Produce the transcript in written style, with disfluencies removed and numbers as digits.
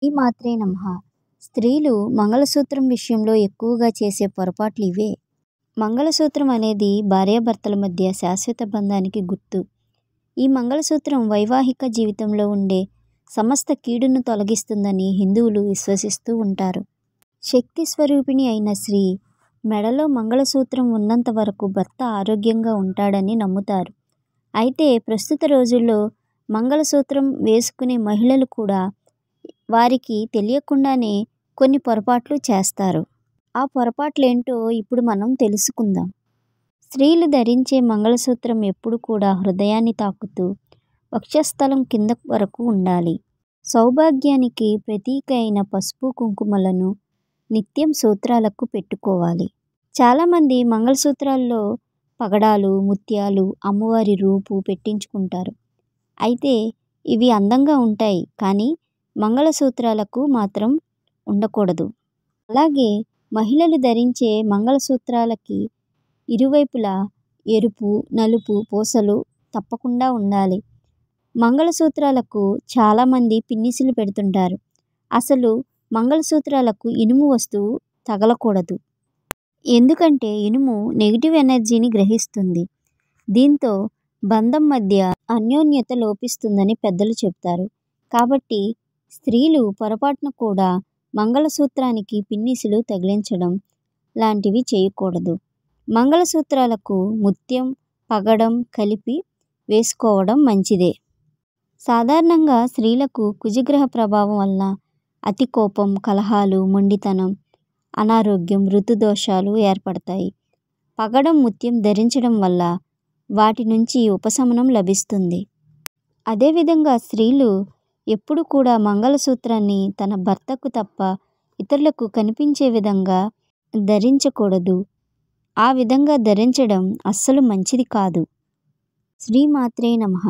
ఈ మాత్రే నమః. స్త్రీలు మంగళసూత్రం విషయంలో ఎక్కువగా చేసే పొరపాట్లు ఇవే. మంగళసూత్రం అనేది భార్యాభర్తల మధ్య శాశ్వత బంధానికి గుర్తు. ఈ మంగళసూత్రం వైవాహిక జీవితంలో ఉండే సమస్త కీడును తొలగిస్తుందని హిందువులు విశ్వసిస్తూ ఉంటారు. శక్తి స్వరూపిణి అయిన స్త్రీ మెడలో మంగళసూత్రం ఉన్నంత వరకు భర్త ఆరోగ్యంగా ఉంటాడని నమ్ముతారు. అయితే ప్రస్తుత రోజుల్లో మంగళసూత్రం వేసుకునే మహిళలు కూడా వారికి తెలియకుండానే కొన్ని పొరపాట్లు చేస్తారు. ఆ పొరపాట్లేంటో ఇప్పుడు మనం తెలుసుకుందాం. స్త్రీలు ధరించే మంగళసూత్రం ఎప్పుడు కూడా హృదయాన్ని తాకుతూ వక్షస్థలం కింద వరకు ఉండాలి. సౌభాగ్యానికి ప్రతీక అయిన పసుపు కుంకుమలను నిత్యం సూత్రాలకు పెట్టుకోవాలి. చాలామంది మంగళసూత్రాల్లో పగడాలు, ముత్యాలు, అమ్మవారి రూపు పెట్టించుకుంటారు. అయితే ఇవి అందంగా ఉంటాయి, కానీ మంగళసూత్రాలకు మాత్రం ఉండకూడదు. అలాగే మహిళలు ధరించే మంగళసూత్రాలకి ఇరువైపులా ఎరుపు, నలుపు పూసలు తప్పకుండా ఉండాలి. మంగళసూత్రాలకు చాలామంది పిన్నిసులు పెడుతుంటారు. అసలు మంగళసూత్రాలకు ఇనుము వస్తువు తగలకూడదు. ఎందుకంటే ఇనుము నెగిటివ్ ఎనర్జీని గ్రహిస్తుంది. దీంతో బంధం మధ్య అన్యోన్యత లోపిస్తుందని పెద్దలు చెప్తారు. కాబట్టి స్త్రీలు పొరపాటున కూడా మంగళసూత్రానికి పిన్నిసులు తగిలించడం లాంటివి చేయకూడదు. మంగళసూత్రాలకు ముత్యం, పగడం కలిపి వేసుకోవడం మంచిదే. సాధారణంగా స్త్రీలకు కుజగ్రహ ప్రభావం వల్ల అతి కోపం, కలహాలు, మొండితనం, అనారోగ్యం, ఋతుదోషాలు ఏర్పడతాయి. పగడం, ముత్యం ధరించడం వల్ల వాటి నుంచి ఉపశమనం లభిస్తుంది. అదేవిధంగా స్త్రీలు ఎప్పుడు కూడా మంగళసూత్రాన్ని తన భర్తకు తప్ప ఇతరులకు కనిపించే విధంగా ధరించకూడదు. ఆ విధంగా ధరించడం అస్సలు మంచిది కాదు. శ్రీమాత్రే నమః.